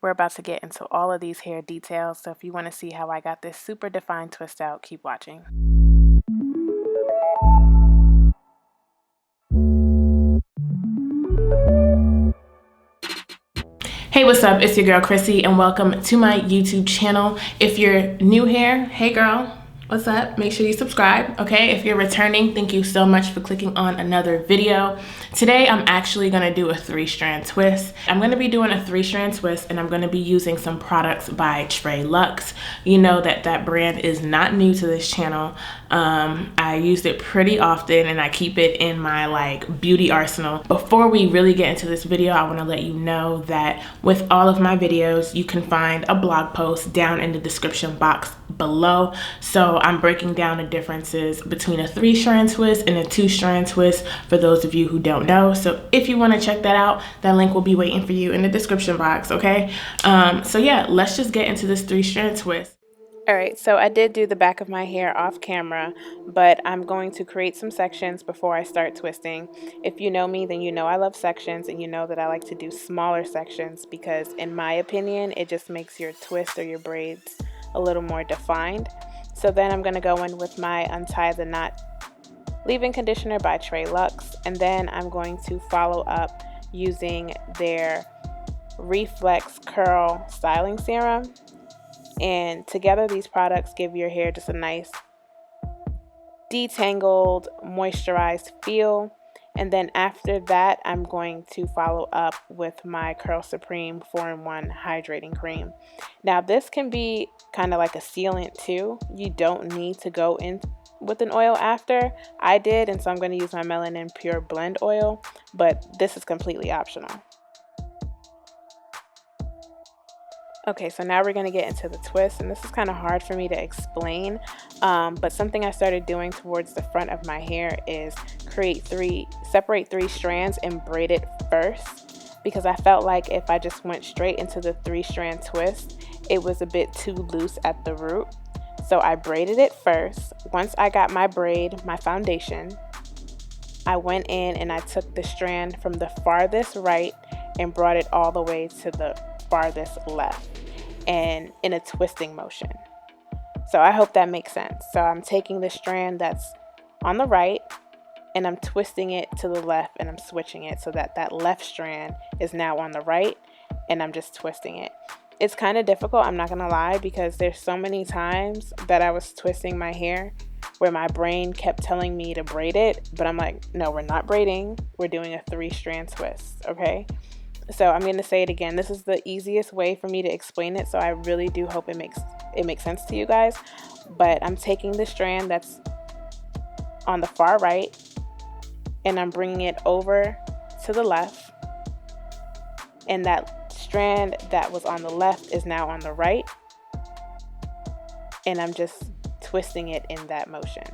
We're about to get into all of these hair details, so if you want to see how I got this super defined twist out, keep watching. Hey, what's up? It's your girl Krissy, and welcome to my YouTube channel. If you're new here, hey girl, what's up? Make sure you subscribe, okay? If you're returning, thank you so much for clicking on another video. Today, I'm actually gonna do a 3-strand twist. I'm gonna be doing a 3-strand twist, and I'm gonna be using some products by Trey Luxe. You know that brand is not new to this channel. I used it pretty often, and I keep it in my beauty arsenal. Before we really get into this video, I wanna let you know that with all of my videos, you can find a blog post down in the description box below. So I'm breaking down the differences between a 3-strand twist and a 2-strand twist for those of you who don't know. So if you want to check that out, that link will be waiting for you in the description box, okay? So yeah, let's just get into this 3-strand twist. All right, so I did do the back of my hair off camera, but I'm going to create some sections before I start twisting. If you know me, then you know I love sections, and you know that I like to do smaller sections because in my opinion, it just makes your twist or your braids a little more defined. So then I'm going to go in with my Untie the Knot leave-in conditioner by Trey Luxe, and then I'm going to follow up using their Reflex Curl Styling Serum. And together these products give your hair just a nice detangled, moisturized feel. And then after that, I'm going to follow up with my Curl Supreme 4-in-1 Hydrating Cream. Now this can be kind of like a sealant too. You don't need to go in with an oil after. I did, and so I'm going to use my Melanin Pure Blend Oil, but this is completely optional. Okay, so now we're going to get into the twist, and this is kind of hard for me to explain, but something I started doing towards the front of my hair is separate 3 strands and braid it first, because I felt like if I just went straight into the 3-strand twist, it was a bit too loose at the root. So I braided it first. Once I got my braid, my foundation, I went in and I took the strand from the farthest right and brought it all the way to the farthest left, and in a twisting motion. So I hope that makes sense. So I'm taking the strand that's on the right and I'm twisting it to the left, and I'm switching it so that that left strand is now on the right, and I'm just twisting it. It's kind of difficult, I'm not gonna lie, because there's so many times that I was twisting my hair where my brain kept telling me to braid it, but I'm like, no, we're not braiding, we're doing a 3-strand twist, okay? So I'm going to say it again. This is the easiest way for me to explain it, so I really do hope it makes sense to you guys. But I'm taking the strand that's on the far right, and I'm bringing it over to the left, and that strand that was on the left is now on the right, and I'm just twisting it in that motion.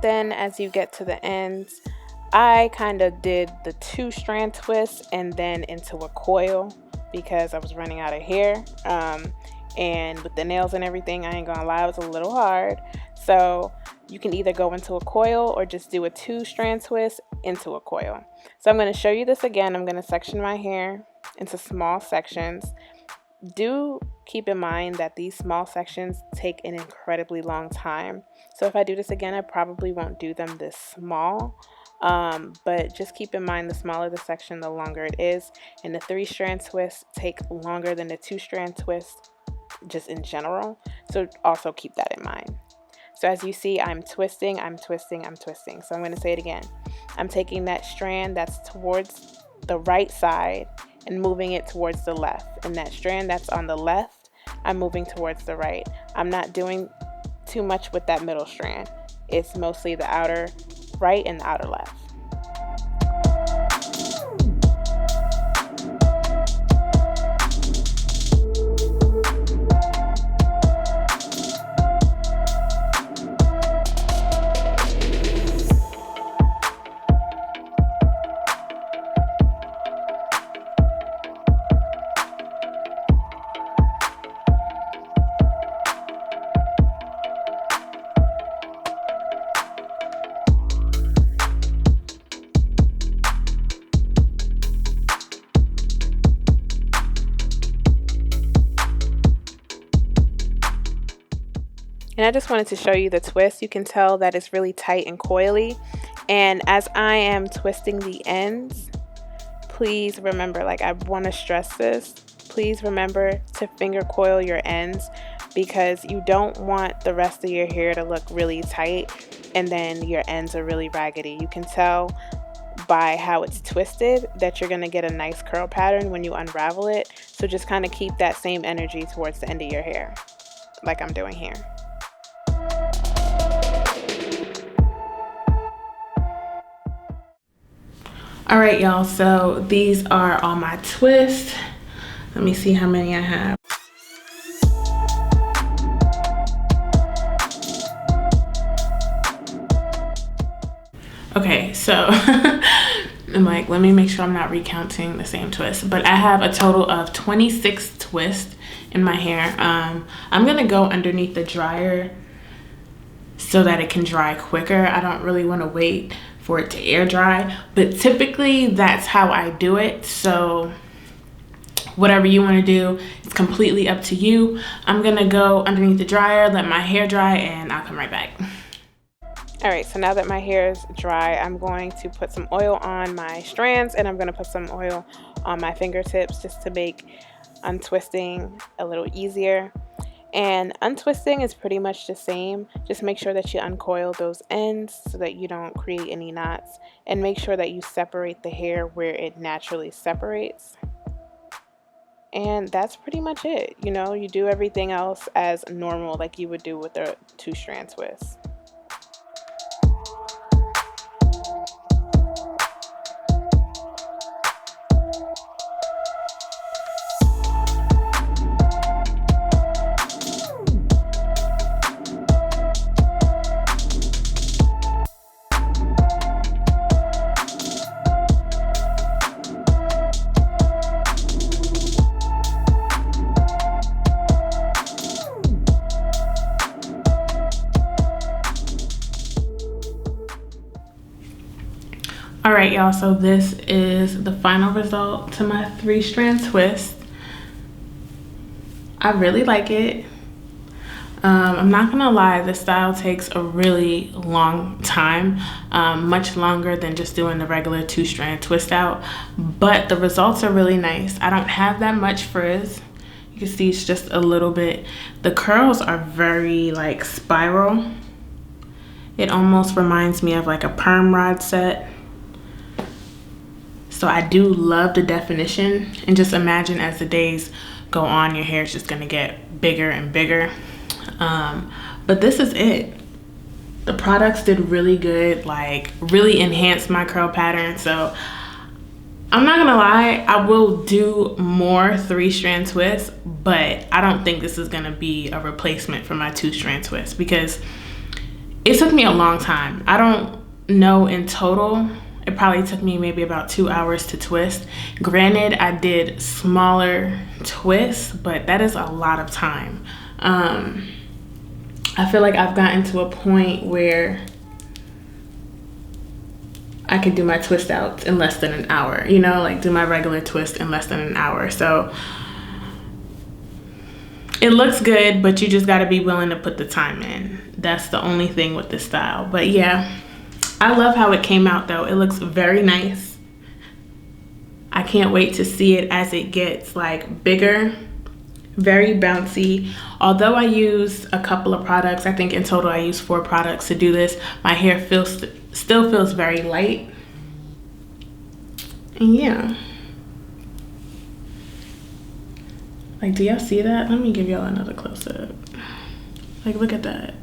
Then as you get to the ends, I kind of did the 2-strand twist and then into a coil because I was running out of hair. And with the nails and everything, I ain't gonna lie, it was a little hard. So you can either go into a coil or just do a 2-strand twist into a coil. So I'm going to show you this again. I'm going to section my hair into small sections. Do keep in mind that these small sections take an incredibly long time. So if I do this again, I probably won't do them this small. But just keep in mind, the smaller the section, the longer it is. And the 3-strand twists take longer than the 2-strand twist just in general. So also keep that in mind. So as you see, I'm twisting, I'm twisting, I'm twisting. So I'm going to say it again. I'm taking that strand that's towards the right side and moving it towards the left, and that strand that's on the left, I'm moving towards the right. I'm not doing too much with that middle strand. It's mostly the outer right and the outer left. And I just wanted to show you the twist. You can tell that it's really tight and coily. And as I am twisting the ends, please remember, like I want to stress this, please remember to finger coil your ends, because you don't want the rest of your hair to look really tight and then your ends are really raggedy. You can tell by how it's twisted that you're going to get a nice curl pattern when you unravel it. So just kind of keep that same energy towards the end of your hair, like I'm doing here. All right, y'all, so these are all my twists. Let me see how many I have. Okay, so I'm like, let me make sure I'm not recounting the same twist, but I have a total of 26 twists in my hair. I'm gonna go underneath the dryer so that it can dry quicker. I don't really want to wait for it to air dry, but typically that's how I do it. So whatever you want to do, it's completely up to you. I'm gonna go underneath the dryer, let my hair dry, and I'll come right back. All right, so now that my hair is dry, I'm going to put some oil on my strands, and I'm going to put some oil on my fingertips just to make untwisting a little easier. And untwisting is pretty much the same. Just make sure that you uncoil those ends so that you don't create any knots, and make sure that you separate the hair where it naturally separates. And that's pretty much it. You know, you do everything else as normal, like you would do with a 2-strand twist. All right, y'all, so this is the final result to my 3-strand twist. I really like it. I'm not gonna lie, this style takes a really long time, much longer than just doing the regular 2-strand twist out, but the results are really nice. I don't have that much frizz. You can see it's just a little bit. The curls are very like spiral. It almost reminds me of like a perm rod set. So I do love the definition, and just imagine as the days go on, your hair is just gonna get bigger and bigger. But this is it. The products did really good, like really enhanced my curl pattern. So I'm not gonna lie, I will do more 3-strand twists, but I don't think this is gonna be a replacement for my 2-strand twist, because it took me a long time. I don't know in total. It probably took me maybe about 2 hours to twist. Granted, I did smaller twists, but that is a lot of time. I feel like I've gotten to a point where I could do my twist outs in less than an hour, you know, like do my regular twist in less than an hour. So it looks good, but you just gotta be willing to put the time in. That's the only thing with this style. But yeah, I love how it came out though. It looks very nice. I can't wait to see it as it gets like bigger, very bouncy. Although I use a couple of products, I think in total I use 4 products to do this, my hair still feels very light. And yeah. Like, do y'all see that? Let me give y'all another close-up. Like, look at that.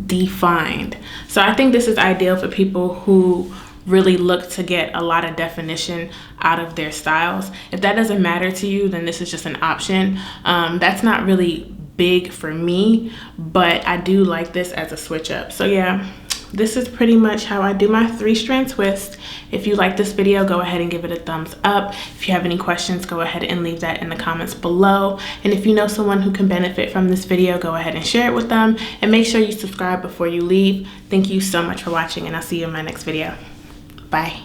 Defined. So I think this is ideal for people who really look to get a lot of definition out of their styles. If that doesn't matter to you, then this is just an option. That's not really big for me, but I do like this as a switch up. So yeah, this is pretty much how I do my 3-strand twist. If you like this video, go ahead and give it a thumbs up. If you have any questions, go ahead and leave that in the comments below. And if you know someone who can benefit from this video, go ahead and share it with them. And make sure you subscribe before you leave. Thank you so much for watching, and I'll see you in my next video. Bye.